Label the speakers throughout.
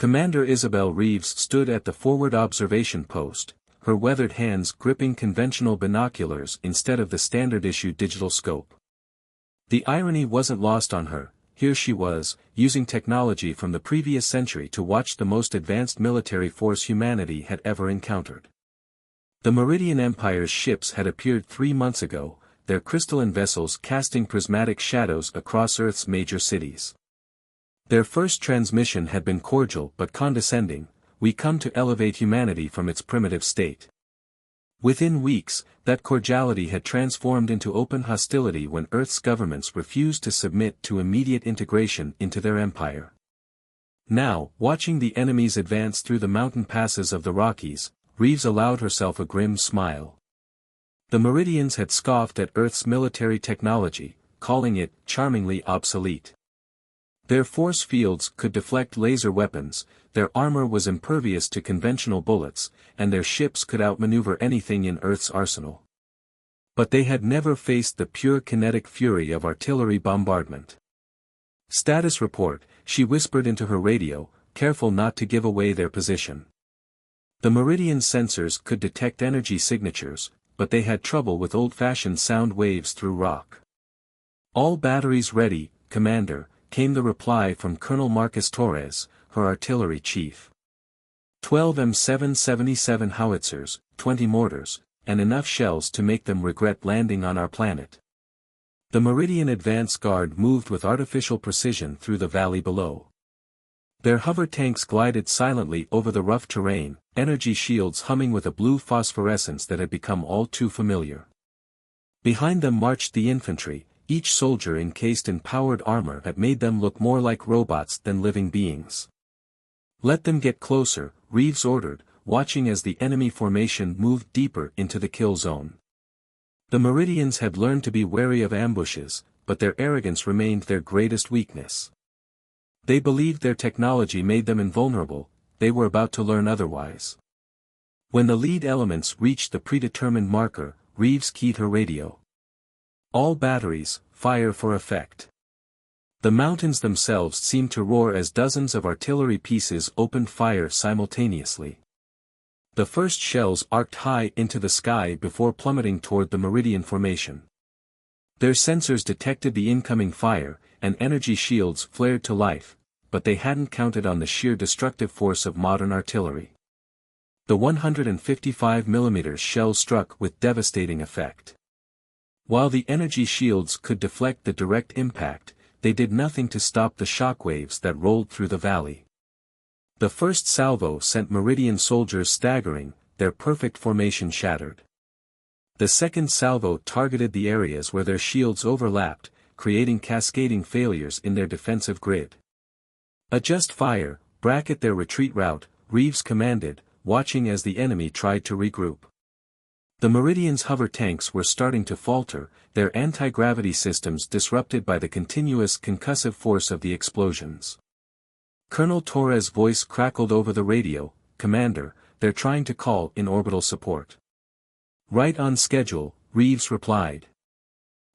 Speaker 1: Commander Isabel Reeves stood at the forward observation post, her weathered hands gripping conventional binoculars instead of the standard-issue digital scope. The irony wasn't lost on her. Here she was, using technology from the previous century to watch the most advanced military force humanity had ever encountered. The Meridian Empire's ships had appeared 3 months ago, their crystalline vessels casting prismatic shadows across Earth's major cities. Their first transmission had been cordial but condescending: "We come to elevate humanity from its primitive state." Within weeks, that cordiality had transformed into open hostility when Earth's governments refused to submit to immediate integration into their empire. Now, watching the enemies advance through the mountain passes of the Rockies, Reeves allowed herself a grim smile. The Meridians had scoffed at Earth's military technology, calling it charmingly obsolete. Their force fields could deflect laser weapons, their armor was impervious to conventional bullets, and their ships could outmaneuver anything in Earth's arsenal. But they had never faced the pure kinetic fury of artillery bombardment. "Status report," she whispered into her radio, careful not to give away their position. The Meridian sensors could detect energy signatures, but they had trouble with old-fashioned sound waves through rock. "All batteries ready, Commander," came the reply from Colonel Marcus Torres, her artillery chief. 12 M777 howitzers, 20 mortars, and enough shells to make them regret landing on our planet. The Meridian advance guard moved with artificial precision through the valley below. Their hover tanks glided silently over the rough terrain, energy shields humming with a blue phosphorescence that had become all too familiar. Behind them marched the infantry, each soldier encased in powered armor that made them look more like robots than living beings. "Let them get closer," Reeves ordered, watching as the enemy formation moved deeper into the kill zone. The Meridians had learned to be wary of ambushes, but their arrogance remained their greatest weakness. They believed their technology made them invulnerable. They were about to learn otherwise. When the lead elements reached the predetermined marker, Reeves keyed her radio. "All batteries, fire for effect." The mountains themselves seemed to roar as dozens of artillery pieces opened fire simultaneously. The first shells arced high into the sky before plummeting toward the Meridian formation. Their sensors detected the incoming fire, and energy shields flared to life, but they hadn't counted on the sheer destructive force of modern artillery. The 155mm shells struck with devastating effect. While the energy shields could deflect the direct impact, they did nothing to stop the shockwaves that rolled through the valley. The first salvo sent Meridian soldiers staggering, their perfect formation shattered. The second salvo targeted the areas where their shields overlapped, creating cascading failures in their defensive grid. "Adjust fire, bracket their retreat route," Reeves commanded, watching as the enemy tried to regroup. The Meridians' hover tanks were starting to falter, their anti-gravity systems disrupted by the continuous concussive force of the explosions. Colonel Torres' voice crackled over the radio, "Commander, they're trying to call in orbital support." "Right on schedule," Reeves replied.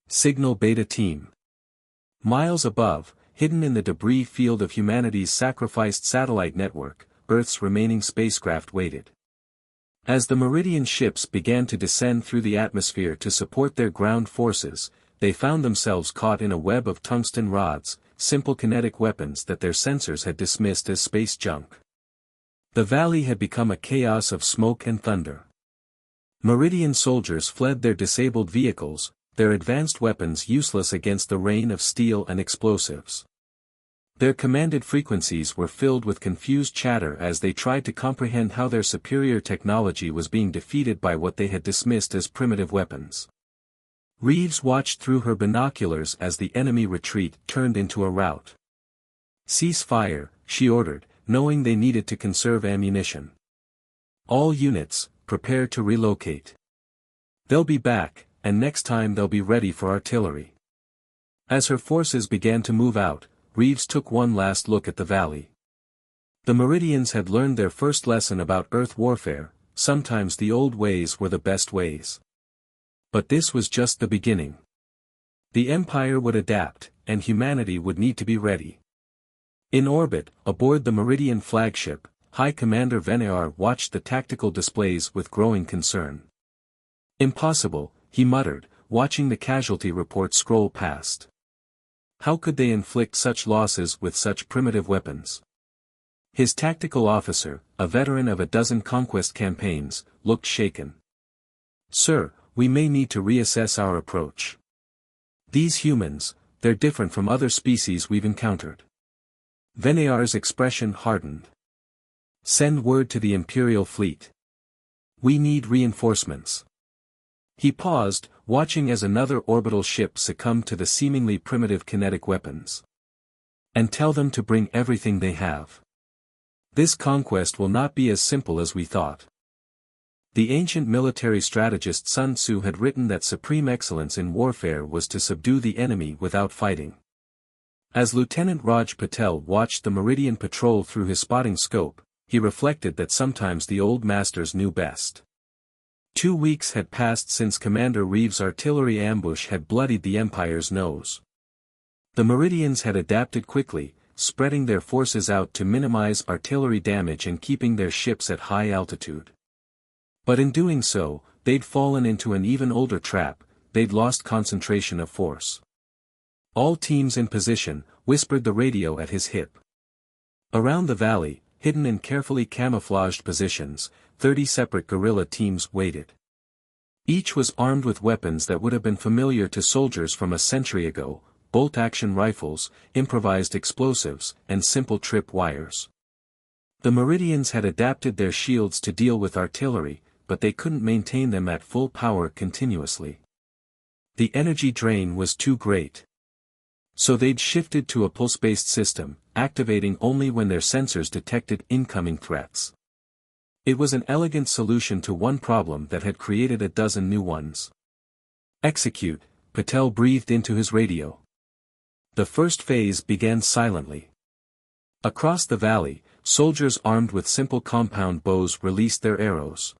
Speaker 1: "Signal Beta Team." Miles above, hidden in the debris field of humanity's sacrificed satellite network, Earth's remaining spacecraft waited. As the Meridian ships began to descend through the atmosphere to support their ground forces, they found themselves caught in a web of tungsten rods, simple kinetic weapons that their sensors had dismissed as space junk. The valley had become a chaos of smoke and thunder. Meridian soldiers fled their disabled vehicles, their advanced weapons useless against the rain of steel and explosives. Their commanded frequencies were filled with confused chatter as they tried to comprehend how their superior technology was being defeated by what they had dismissed as primitive weapons. Reeves watched through her binoculars as the enemy retreat turned into a rout. "Cease fire," she ordered, knowing they needed to conserve ammunition. "All units, prepare to relocate. They'll be back, and next time they'll be ready for artillery." As her forces began to move out, Reeves took one last look at the valley. The Meridians had learned their first lesson about Earth warfare: sometimes the old ways were the best ways. But this was just the beginning. The Empire would adapt, and humanity would need to be ready. In orbit, aboard the Meridian flagship, High Commander Venear watched the tactical displays with growing concern. Impossible, he muttered, watching the casualty report scroll past. How could they inflict such losses with such primitive weapons? His tactical officer, a veteran of a dozen conquest campaigns, looked shaken. Sir, we may need to reassess our approach. These humans, they're different from other species we've encountered. Venear's expression hardened. Send word to the Imperial fleet. We need reinforcements. He paused, watching as another orbital ship succumbed to the seemingly primitive kinetic weapons. And tell them to bring everything they have. This conquest will not be as simple as we thought. The ancient military strategist Sun Tzu had written that supreme excellence in warfare was to subdue the enemy without fighting. As Lieutenant Raj Patel watched the Meridian patrol through his spotting scope, he reflected that sometimes the old masters knew best. 2 weeks had passed since Commander Reeves' artillery ambush had bloodied the Empire's nose. The Meridians had adapted quickly, spreading their forces out to minimize artillery damage and keeping their ships at high altitude. But in doing so, they'd fallen into an even older trap, they'd lost concentration of force. All teams in position, whispered the radio at his hip. Around the valley, hidden in carefully camouflaged positions, 30 separate guerrilla teams waited. Each was armed with weapons that would have been familiar to soldiers from a century ago, bolt-action rifles, improvised explosives, and simple trip wires. The Meridians had adapted their shields to deal with artillery, but they couldn't maintain them at full power continuously. The energy drain was too great. So they'd shifted to a pulse-based system, activating only when their sensors detected incoming threats. It was an elegant solution to one problem that had created a dozen new ones. Execute, Patel breathed into his radio. The first phase began silently. Across the valley, soldiers armed with simple compound bows released their arrows.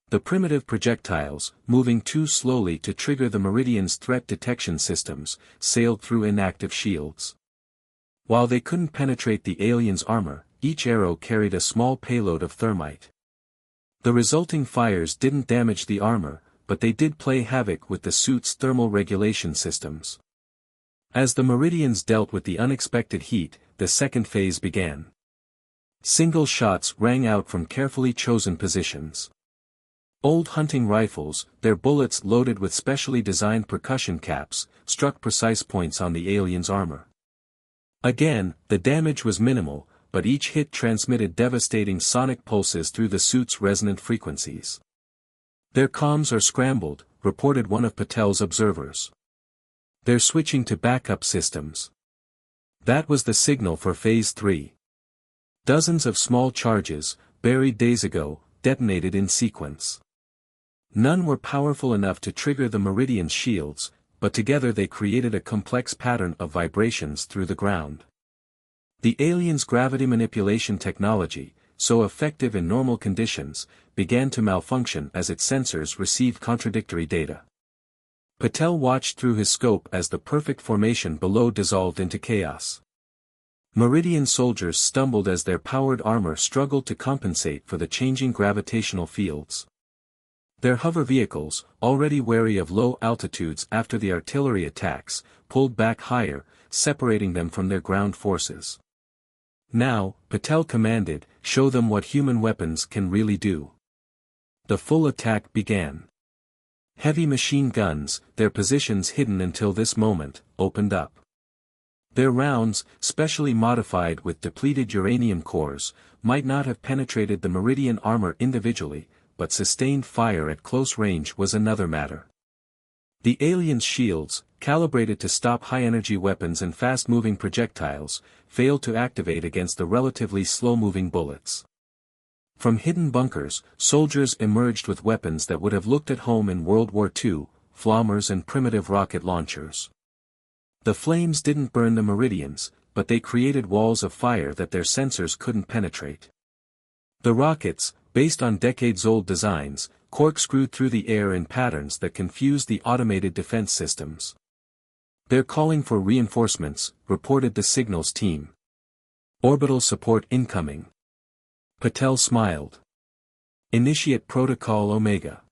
Speaker 1: The primitive projectiles, moving too slowly to trigger the Meridian's threat detection systems, sailed through inactive shields. While they couldn't penetrate the alien's armor, each arrow carried a small payload of thermite. The resulting fires didn't damage the armor, but they did play havoc with the suit's thermal regulation systems. As the Meridians dealt with the unexpected heat, the second phase began. Single shots rang out from carefully chosen positions. Old hunting rifles, their bullets loaded with specially designed percussion caps, struck precise points on the alien's armor. Again, the damage was minimal, but each hit transmitted devastating sonic pulses through the suit's resonant frequencies. Their comms are scrambled, reported one of Patel's observers. They're switching to backup systems. That was the signal for Phase 3. Dozens of small charges, buried days ago, detonated in sequence. None were powerful enough to trigger the Meridian's shields, but together they created a complex pattern of vibrations through the ground. The alien's gravity manipulation technology, so effective in normal conditions, began to malfunction as its sensors received contradictory data. Patel watched through his scope as the perfect formation below dissolved into chaos. Meridian soldiers stumbled as their powered armor struggled to compensate for the changing gravitational fields. Their hover vehicles, already wary of low altitudes after the artillery attacks, pulled back higher, separating them from their ground forces. Now, Patel commanded, show them what human weapons can really do. The full attack began. Heavy machine guns, their positions hidden until this moment, opened up. Their rounds, specially modified with depleted uranium cores, might not have penetrated the Meridian armor individually, but sustained fire at close range was another matter. The alien's shields, calibrated to stop high-energy weapons and fast-moving projectiles, failed to activate against the relatively slow-moving bullets. From hidden bunkers, soldiers emerged with weapons that would have looked at home in World War II, flommers and primitive rocket launchers. The flames didn't burn the Meridians, but they created walls of fire that their sensors couldn't penetrate. The rockets, based on decades-old designs, corkscrewed through the air in patterns that confused the automated defense systems. They're calling for reinforcements, reported the signals team. Orbital support incoming. Patel smiled. Initiate Protocol Omega.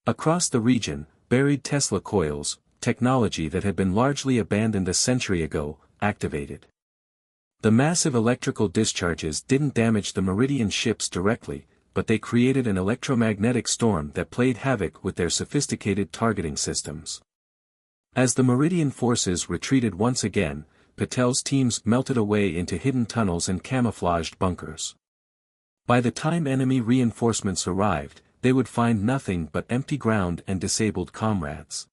Speaker 1: Across the region, buried Tesla coils, technology that had been largely abandoned a century ago, activated. The massive electrical discharges didn't damage the Meridian ships directly, but they created an electromagnetic storm that played havoc with their sophisticated targeting systems. As the Meridian forces retreated once again, Patel's teams melted away into hidden tunnels and camouflaged bunkers. By the time enemy reinforcements arrived, they would find nothing but empty ground and disabled comrades.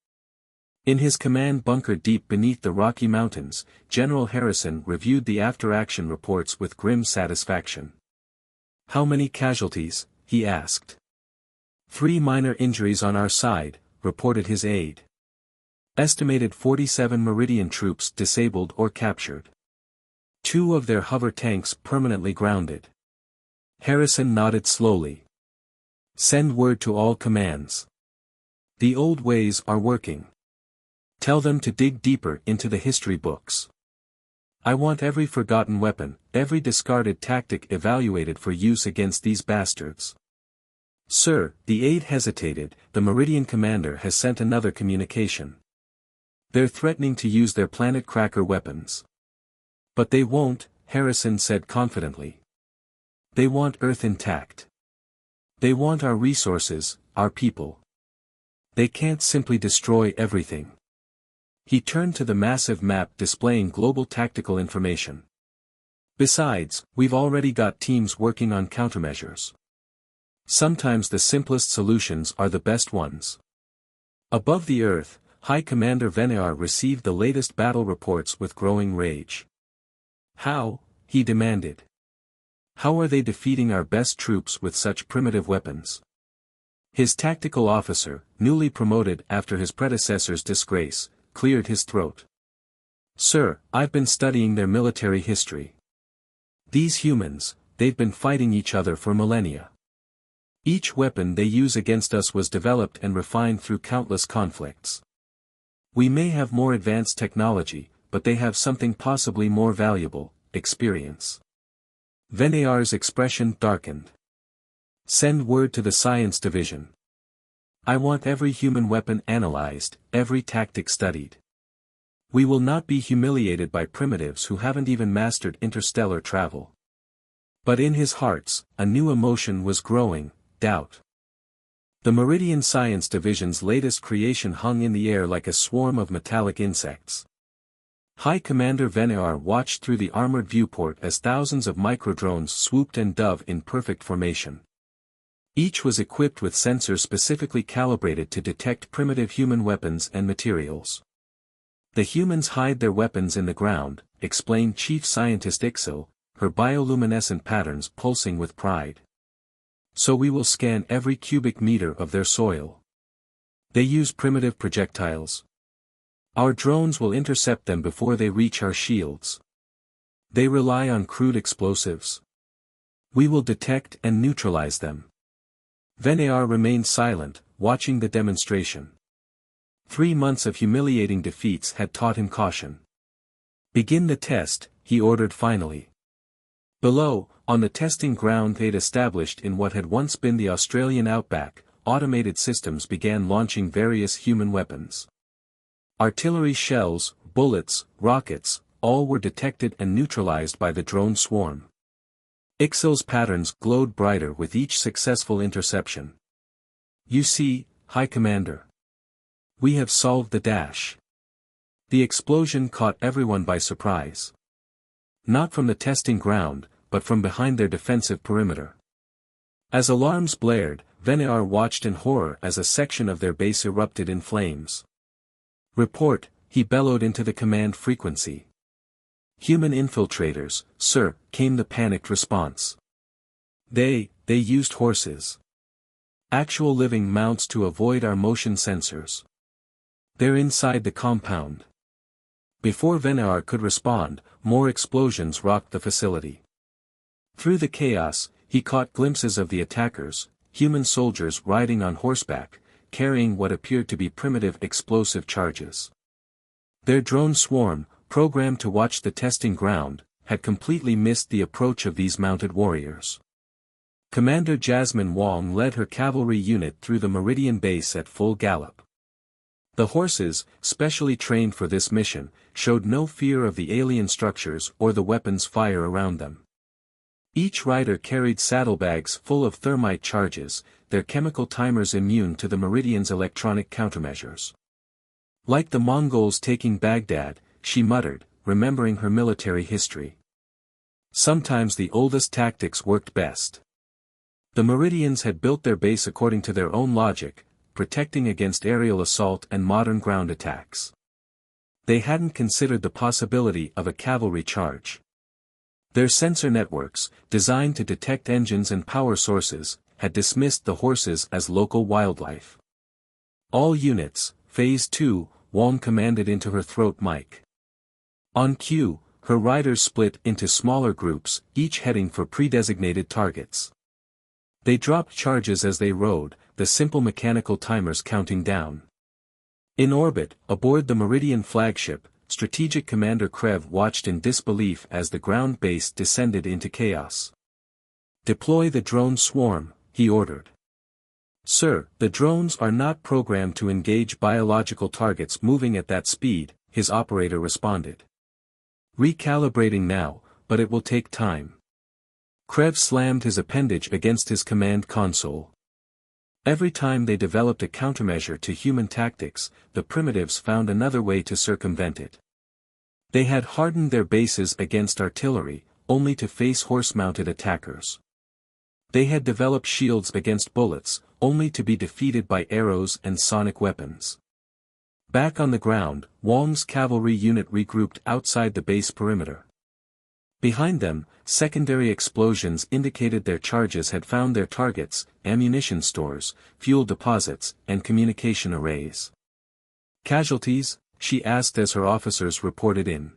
Speaker 1: In his command bunker deep beneath the Rocky Mountains, General Harrison reviewed the after-action reports with grim satisfaction. "How many casualties?" he asked. "3 minor injuries on our side," reported his aide. "Estimated 47 Meridian troops disabled or captured. 2 of their hover tanks permanently grounded." Harrison nodded slowly. "Send word to all commands. The old ways are working. Tell them to dig deeper into the history books. I want every forgotten weapon, every discarded tactic evaluated for use against these bastards." "Sir," the aide hesitated, "the Meridian commander has sent another communication. They're threatening to use their planet cracker weapons." "But they won't," Harrison said confidently. "They want Earth intact. They want our resources, our people. They can't simply destroy everything." He turned to the massive map displaying global tactical information. "Besides, we've already got teams working on countermeasures. Sometimes the simplest solutions are the best ones." Above the Earth, High Commander Venear received the latest battle reports with growing rage. "How?" he demanded. "How are they defeating our best troops with such primitive weapons?" His tactical officer, newly promoted after his predecessor's disgrace, cleared his throat. "Sir, I've been studying their military history. These humans, they've been fighting each other for millennia. Each weapon they use against us was developed and refined through countless conflicts. We may have more advanced technology, but they have something possibly more valuable: experience." Venear's expression darkened. "Send word to the science division. I want every human weapon analyzed, every tactic studied. We will not be humiliated by primitives who haven't even mastered interstellar travel." But in his hearts, a new emotion was growing: doubt. The Meridian Science Division's latest creation hung in the air like a swarm of metallic insects. High Commander Venear watched through the armored viewport as thousands of microdrones swooped and dove in perfect formation. Each was equipped with sensors specifically calibrated to detect primitive human weapons and materials. "The humans hide their weapons in the ground," explained Chief Scientist Ixil, her bioluminescent patterns pulsing with pride. "So we will scan every cubic meter of their soil. They use primitive projectiles. Our drones will intercept them before they reach our shields. They rely on crude explosives. We will detect and neutralize them." Venear remained silent, watching the demonstration. 3 months of humiliating defeats had taught him caution. "Begin the test," he ordered finally. Below, on the testing ground they'd established in what had once been the Australian outback, automated systems began launching various human weapons. Artillery shells, bullets, rockets, all were detected and neutralized by the drone swarm. Ixil's patterns glowed brighter with each successful interception. "You see, High Commander. We have solved the dash." The explosion caught everyone by surprise. Not from the testing ground, but from behind their defensive perimeter. As alarms blared, Venear watched in horror as a section of their base erupted in flames. "Report," he bellowed into the command frequency. "Human infiltrators, sir," came the panicked response. They used horses. Actual living mounts to avoid our motion sensors. They're inside the compound." Before Venear could respond, more explosions rocked the facility. Through the chaos, he caught glimpses of the attackers, human soldiers riding on horseback, carrying what appeared to be primitive explosive charges. Their drone swarm, programmed to watch the testing ground, had completely missed the approach of these mounted warriors. Commander Jasmine Wong led her cavalry unit through the Meridian base at full gallop. The horses, specially trained for this mission, showed no fear of the alien structures or the weapons fire around them. Each rider carried saddlebags full of thermite charges, their chemical timers immune to the Meridian's electronic countermeasures. Like the Mongols taking Baghdad, she muttered, remembering her military history. Sometimes the oldest tactics worked best. The Meridians had built their base according to their own logic, protecting against aerial assault and modern ground attacks. They hadn't considered the possibility of a cavalry charge. Their sensor networks, designed to detect engines and power sources, had dismissed the horses as local wildlife. All units, Phase 2, Wong commanded into her throat mic. On cue, her riders split into smaller groups, each heading for pre-designated targets. They dropped charges as they rode, the simple mechanical timers counting down. In orbit, aboard the Meridian flagship, Strategic Commander Krev watched in disbelief as the ground base descended into chaos. "Deploy the drone swarm," he ordered. "Sir, the drones are not programmed to engage biological targets moving at that speed," his operator responded. "Recalibrating now, but it will take time." Krev slammed his appendage against his command console. Every time they developed a countermeasure to human tactics, the primitives found another way to circumvent it. They had hardened their bases against artillery, only to face horse-mounted attackers. They had developed shields against bullets, only to be defeated by arrows and sonic weapons. Back on the ground, Wong's cavalry unit regrouped outside the base perimeter. Behind them, secondary explosions indicated their charges had found their targets: ammunition stores, fuel deposits, and communication arrays. "Casualties?" she asked as her officers reported in.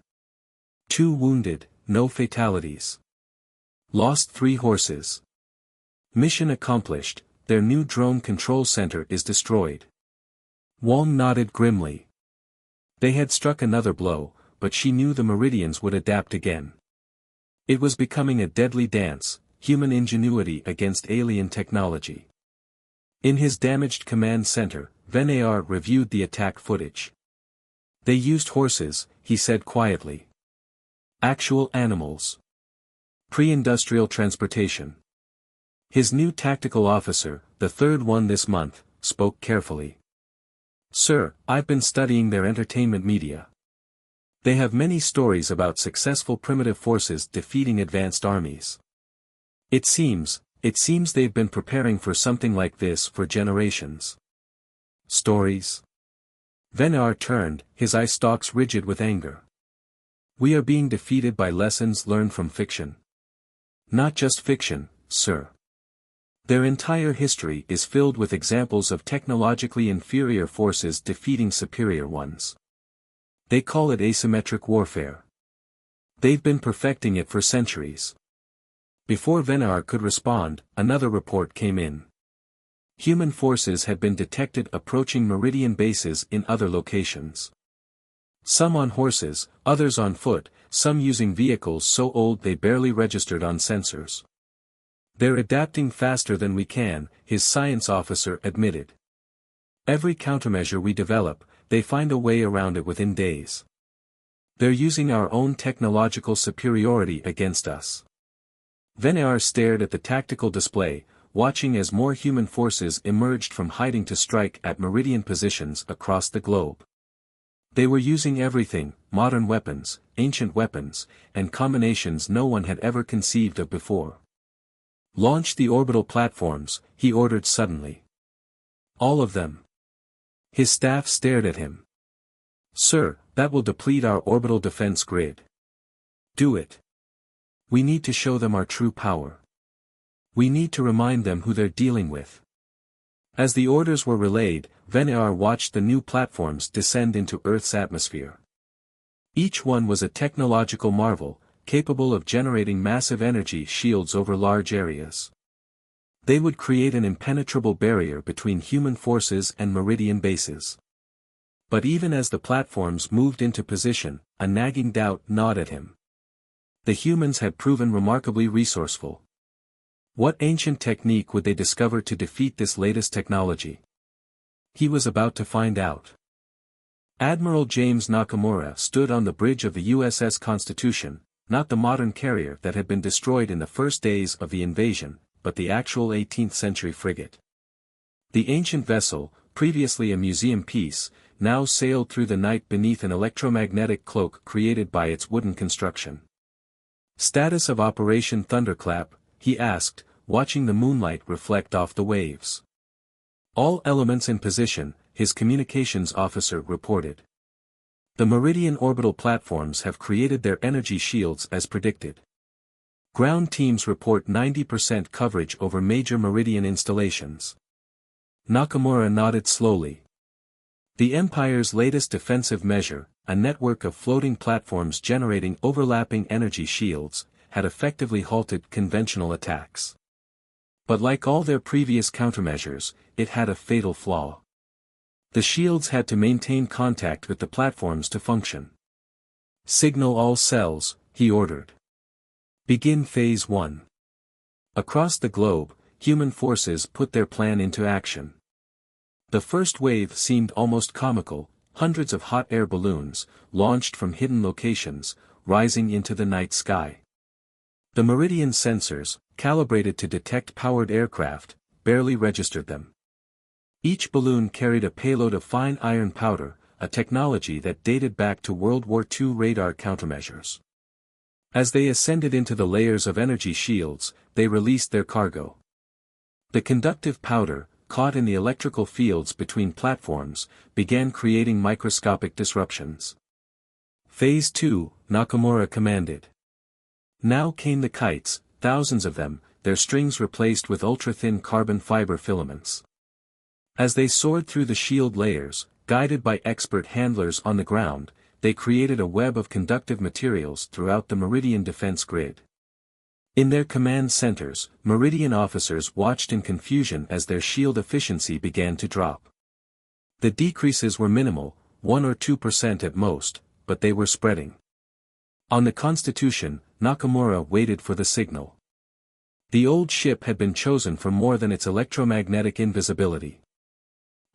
Speaker 1: 2 wounded, no fatalities. Lost 3 horses. Mission accomplished, their new drone control center is destroyed. Wong nodded grimly. They had struck another blow, but she knew the Meridians would adapt again. It was becoming a deadly dance, human ingenuity against alien technology. In his damaged command center, Venear reviewed the attack footage. "They used horses," he said quietly. "Actual animals. Pre-industrial transportation." His new tactical officer, the 3rd one this month, spoke carefully. "Sir, I've been studying their entertainment media. They have many stories about successful primitive forces defeating advanced armies. It seems they've been preparing for something like this for generations." "Stories?" Venar turned, his eye stalks rigid with anger. "We are being defeated by lessons learned from fiction. Not just fiction, sir. Their entire history is filled with examples of technologically inferior forces defeating superior ones. They call it asymmetric warfare. They've been perfecting it for centuries." Before Venar could respond, another report came in. Human forces had been detected approaching Meridian bases in other locations. Some on horses, others on foot, some using vehicles so old they barely registered on sensors. "They're adapting faster than we can," his science officer admitted. "Every countermeasure we develop, they find a way around it within days. They're using our own technological superiority against us." Venar stared at the tactical display, watching as more human forces emerged from hiding to strike at Meridian positions across the globe. They were using everything: modern weapons, ancient weapons, and combinations no one had ever conceived of before. "Launch the orbital platforms," he ordered suddenly. "All of them." His staff stared at him. "Sir, that will deplete our orbital defense grid." "Do it. We need to show them our true power. We need to remind them who they're dealing with." As the orders were relayed, Venar watched the new platforms descend into Earth's atmosphere. Each one was a technological marvel, capable of generating massive energy shields over large areas. They would create an impenetrable barrier between human forces and Meridian bases. But even as the platforms moved into position, a nagging doubt gnawed at him. The humans had proven remarkably resourceful. What ancient technique would they discover to defeat this latest technology? He was about to find out. Admiral James Nakamura stood on the bridge of the USS Constitution, not the modern carrier that had been destroyed in the first days of the invasion, but the actual 18th-century frigate. The ancient vessel, previously a museum piece, now sailed through the night beneath an electromagnetic cloak created by its wooden construction. "Status of Operation Thunderclap," he asked, watching the moonlight reflect off the waves. "All elements in position," his communications officer reported. "The Meridian orbital platforms have created their energy shields as predicted. Ground teams report 90% coverage over major Meridian installations." Nakamura nodded slowly. The Empire's latest defensive measure, a network of floating platforms generating overlapping energy shields, had effectively halted conventional attacks. But like all their previous countermeasures, it had a fatal flaw. The shields had to maintain contact with the platforms to function. "Signal all cells," he ordered. "Begin Phase 1. Across the globe, human forces put their plan into action. The first wave seemed almost comical, hundreds of hot air balloons, launched from hidden locations, rising into the night sky. The Meridian sensors, calibrated to detect powered aircraft, barely registered them. Each balloon carried a payload of fine iron powder, a technology that dated back to World War II radar countermeasures. As they ascended into the layers of energy shields, they released their cargo. The conductive powder, caught in the electrical fields between platforms, began creating microscopic disruptions. "Phase 2, Nakamura commanded. Now came the kites, thousands of them, their strings replaced with ultra-thin carbon fiber filaments. As they soared through the shield layers, guided by expert handlers on the ground, they created a web of conductive materials throughout the Meridian defense grid. In their command centers, Meridian officers watched in confusion as their shield efficiency began to drop. The decreases were minimal, 1 or 2% at most, but they were spreading. On the Constitution, Nakamura waited for the signal. The old ship had been chosen for more than its electromagnetic invisibility.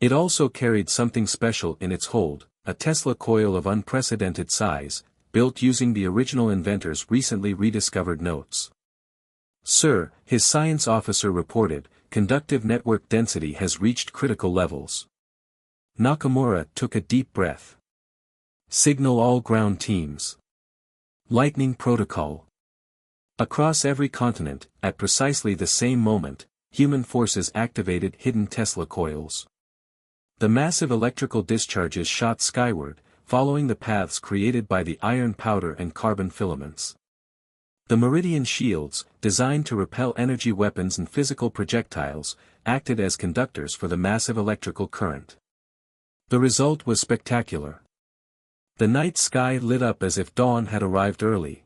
Speaker 1: It also carried something special in its hold, a Tesla coil of unprecedented size, built using the original inventor's recently rediscovered notes. "Sir," his science officer reported, "conductive network density has reached critical levels." Nakamura took a deep breath. "Signal all ground teams. Lightning Protocol." Across every continent, at precisely the same moment, human forces activated hidden Tesla coils. The massive electrical discharges shot skyward, following the paths created by the iron powder and carbon filaments. The Meridian shields, designed to repel energy weapons and physical projectiles, acted as conductors for the massive electrical current. The result was spectacular. The night sky lit up as if dawn had arrived early.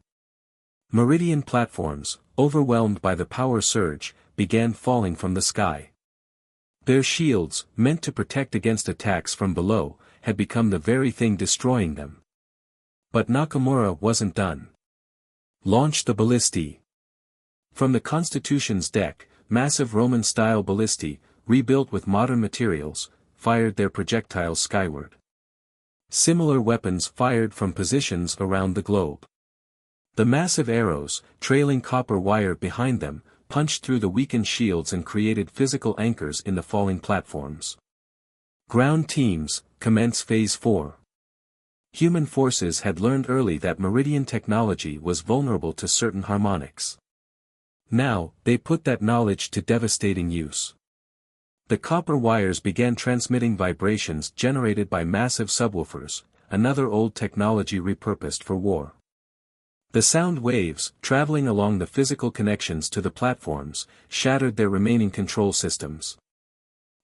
Speaker 1: Meridian platforms, overwhelmed by the power surge, began falling from the sky. Their shields, meant to protect against attacks from below, had become the very thing destroying them. But Nakamura wasn't done. "Launch the ballistae." From the Constitution's deck, massive Roman-style ballistae, rebuilt with modern materials, fired their projectiles skyward. Similar weapons fired from positions around the globe. The massive arrows, trailing copper wire behind them, punched through the weakened shields and created physical anchors in the falling platforms. "Ground teams, commence Phase 4. Human forces had learned early that Meridian technology was vulnerable to certain harmonics. Now, they put that knowledge to devastating use. The copper wires began transmitting vibrations generated by massive subwoofers, another old technology repurposed for war. The sound waves, traveling along the physical connections to the platforms, shattered their remaining control systems.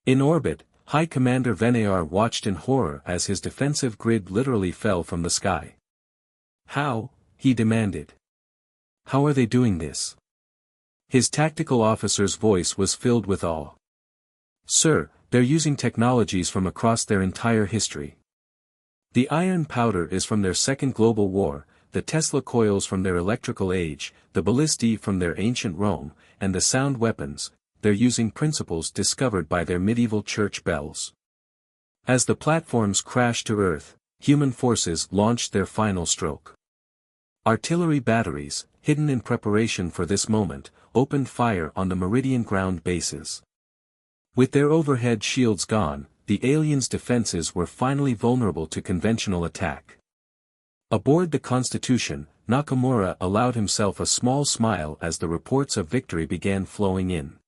Speaker 1: In orbit, High Commander Venear watched in horror as his defensive grid literally fell from the sky. "How?" he demanded. "How are they doing this?" His tactical officer's voice was filled with awe. "Sir, they're using technologies from across their entire history. The iron powder is from their Second Global War, the Tesla coils from their electrical age, the ballistae from their ancient Rome, and the sound weapons, they're using principles discovered by their medieval church bells. As the platforms crashed to Earth, human forces launched their final stroke. Artillery batteries, hidden in preparation for this moment, opened fire on the Meridian ground bases. With their overhead shields gone, the aliens' defenses were finally vulnerable to conventional attack. Aboard the Constitution, Nakamura allowed himself a small smile as the reports of victory began flowing in.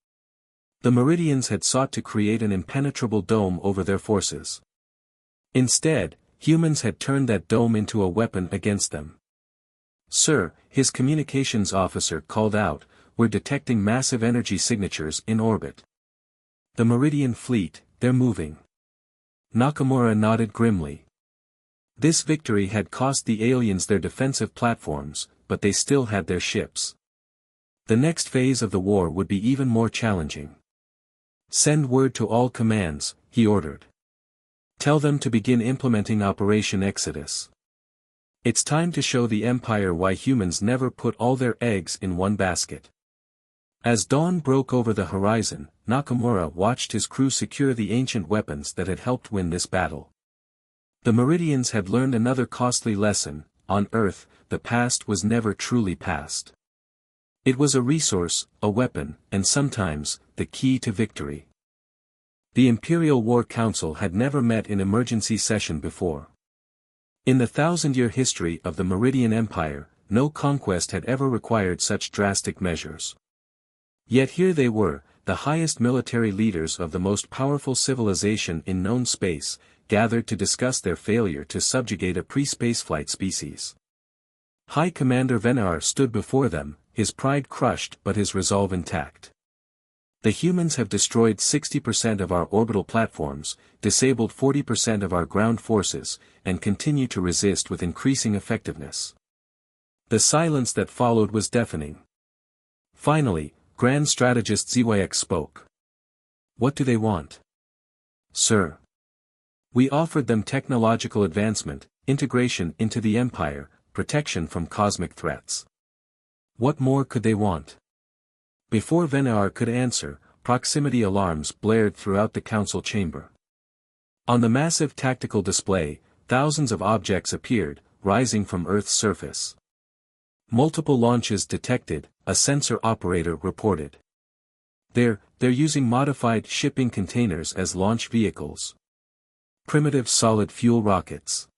Speaker 1: The Meridians had sought to create an impenetrable dome over their forces. Instead, humans had turned that dome into a weapon against them. "Sir," his communications officer called out, "we're detecting massive energy signatures in orbit." "The Meridian fleet, they're moving." Nakamura nodded grimly. This victory had cost the aliens their defensive platforms, but they still had their ships. The next phase of the war would be even more challenging. "Send word to all commands," he ordered. "Tell them to begin implementing Operation Exodus. It's time to show the Empire why humans never put all their eggs in one basket." As dawn broke over the horizon, Nakamura watched his crew secure the ancient weapons that had helped win this battle. The Meridians had learned another costly lesson: on Earth, the past was never truly past. It was a resource, a weapon, and sometimes, the key to victory. The Imperial War Council had never met in emergency session before. In the 1,000-year history of the Meridian Empire, no conquest had ever required such drastic measures. Yet here they were, the highest military leaders of the most powerful civilization in known space, gathered to discuss their failure to subjugate a pre-spaceflight species. High Commander Venar stood before them, his pride crushed but his resolve intact. "The humans have destroyed 60% of our orbital platforms, disabled 40% of our ground forces, and continue to resist with increasing effectiveness." The silence that followed was deafening. Finally, Grand Strategist ZYX spoke. "What do they want?" "Sir. We offered them technological advancement, integration into the Empire, protection from cosmic threats. What more could they want?" Before Venar could answer, proximity alarms blared throughout the council chamber. On the massive tactical display, thousands of objects appeared, rising from Earth's surface. "Multiple launches detected," a sensor operator reported. They're using modified shipping containers as launch vehicles. Primitive solid fuel rockets.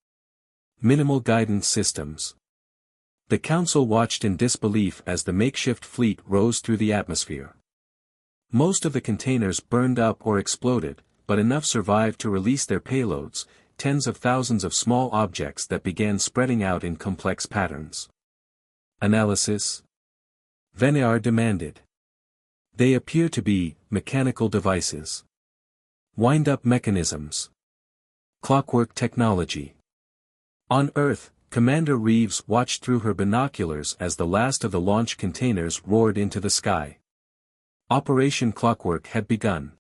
Speaker 1: Minimal guidance systems." The council watched in disbelief as the makeshift fleet rose through the atmosphere. Most of the containers burned up or exploded, but enough survived to release their payloads, tens of thousands of small objects that began spreading out in complex patterns. "Analysis?" Venar demanded. "They appear to be mechanical devices. Wind-up mechanisms. Clockwork technology." On Earth, Commander Reeves watched through her binoculars as the last of the launch containers roared into the sky. Operation Clockwork had begun.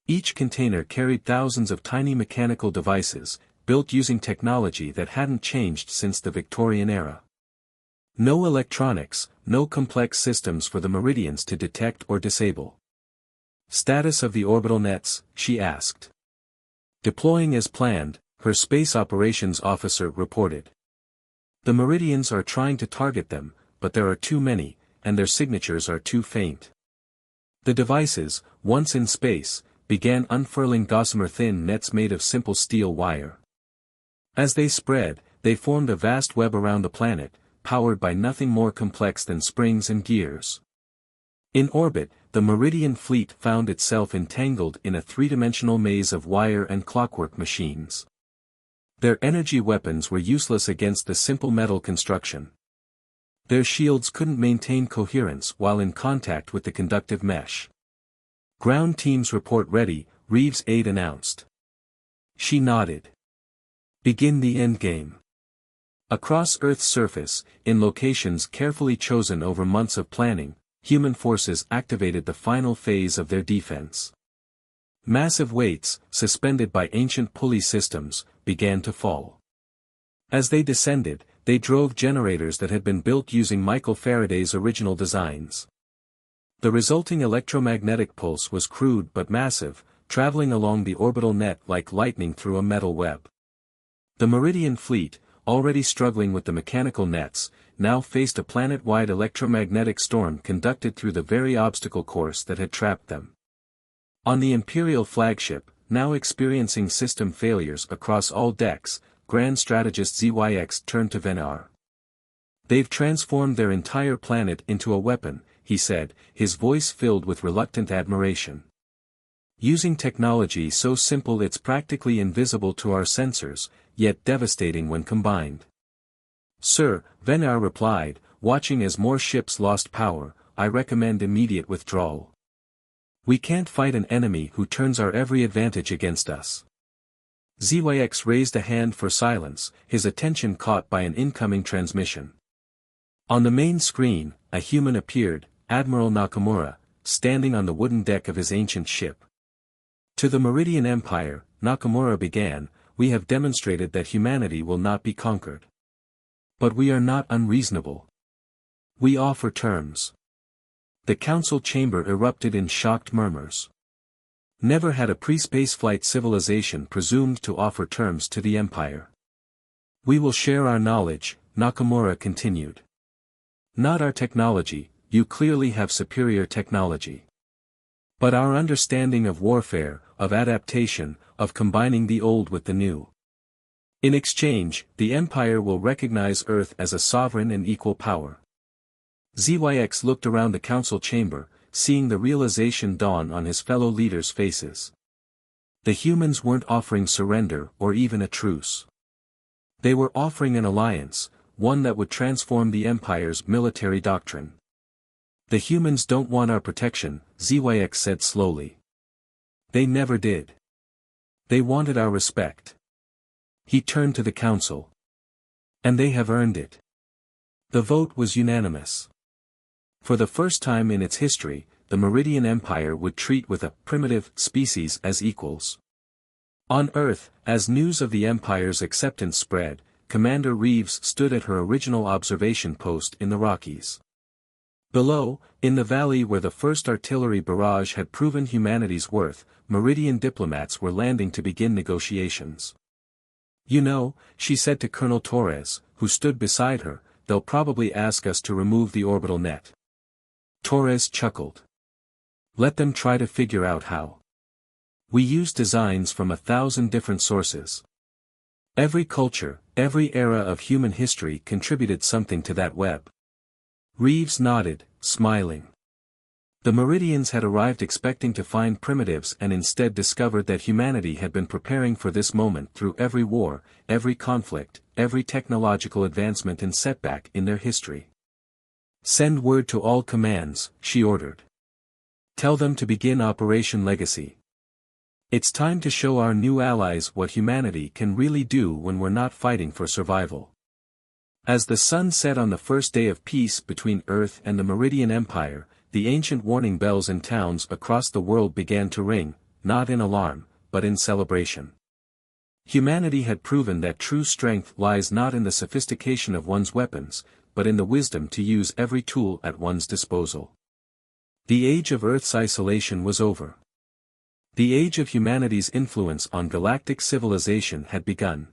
Speaker 1: Each container carried thousands of tiny mechanical devices, built using technology that hadn't changed since the Victorian era. No electronics, no complex systems for the Meridians to detect or disable. "Status of the orbital nets?" she asked. "Deploying as planned," her space operations officer reported. "The Meridians are trying to target them, but there are too many, and their signatures are too faint." The devices, once in space, began unfurling gossamer-thin nets made of simple steel wire. As they spread, they formed a vast web around the planet, powered by nothing more complex than springs and gears. In orbit, the Meridian fleet found itself entangled in a three-dimensional maze of wire and clockwork machines. Their energy weapons were useless against the simple metal construction. Their shields couldn't maintain coherence while in contact with the conductive mesh. "Ground teams report ready," Reeves' aide announced. She nodded. "Begin the endgame." Across Earth's surface, in locations carefully chosen over months of planning, human forces activated the final phase of their defense. Massive weights, suspended by ancient pulley systems, began to fall. As they descended, they drove generators that had been built using Michael Faraday's original designs. The resulting electromagnetic pulse was crude but massive, traveling along the orbital net like lightning through a metal web. The Meridian fleet, already struggling with the mechanical nets, now faced a planet-wide electromagnetic storm conducted through the very obstacle course that had trapped them. On the Imperial flagship, now experiencing system failures across all decks, Grand Strategist ZYX turned to Venar. "They've transformed their entire planet into a weapon," he said, his voice filled with reluctant admiration. "Using technology so simple it's practically invisible to our sensors, yet devastating when combined." "Sir," Venar replied, watching as more ships lost power, "I recommend immediate withdrawal. We can't fight an enemy who turns our every advantage against us." ZYX raised a hand for silence, his attention caught by an incoming transmission. On the main screen, a human appeared, Admiral Nakamura, standing on the wooden deck of his ancient ship. "To the Meridian Empire," Nakamura began, "we have demonstrated that humanity will not be conquered. But we are not unreasonable. We offer terms." The council chamber erupted in shocked murmurs. Never had a pre-spaceflight civilization presumed to offer terms to the Empire. "We will share our knowledge," Nakamura continued. "Not our technology, you clearly have superior technology. But our understanding of warfare, of adaptation, of combining the old with the new. In exchange, the Empire will recognize Earth as a sovereign and equal power." ZYX looked around the council chamber, seeing the realization dawn on his fellow leaders' faces. The humans weren't offering surrender or even a truce. They were offering an alliance, one that would transform the Empire's military doctrine. "The humans don't want our protection," ZYX said slowly. "They never did. They wanted our respect." He turned to the council. "And they have earned it." The vote was unanimous. For the first time in its history, the Meridian Empire would treat with a primitive species as equals. On Earth, as news of the Empire's acceptance spread, Commander Reeves stood at her original observation post in the Rockies. Below, in the valley where the first artillery barrage had proven humanity's worth, Meridian diplomats were landing to begin negotiations. "You know," she said to Colonel Torres, who stood beside her, "they'll probably ask us to remove the orbital net." Torres chuckled. "Let them try to figure out how. We use designs from 1,000 different sources. Every culture, every era of human history contributed something to that web." Reeves nodded, smiling. The Meridians had arrived expecting to find primitives and instead discovered that humanity had been preparing for this moment through every war, every conflict, every technological advancement and setback in their history. "Send word to all commands," she ordered. "Tell them to begin Operation Legacy. It's time to show our new allies what humanity can really do when we're not fighting for survival." As the sun set on the first day of peace between Earth and the Meridian Empire, the ancient warning bells in towns across the world began to ring, not in alarm, but in celebration. Humanity had proven that true strength lies not in the sophistication of one's weapons, but in the wisdom to use every tool at one's disposal. The age of Earth's isolation was over. The age of humanity's influence on galactic civilization had begun.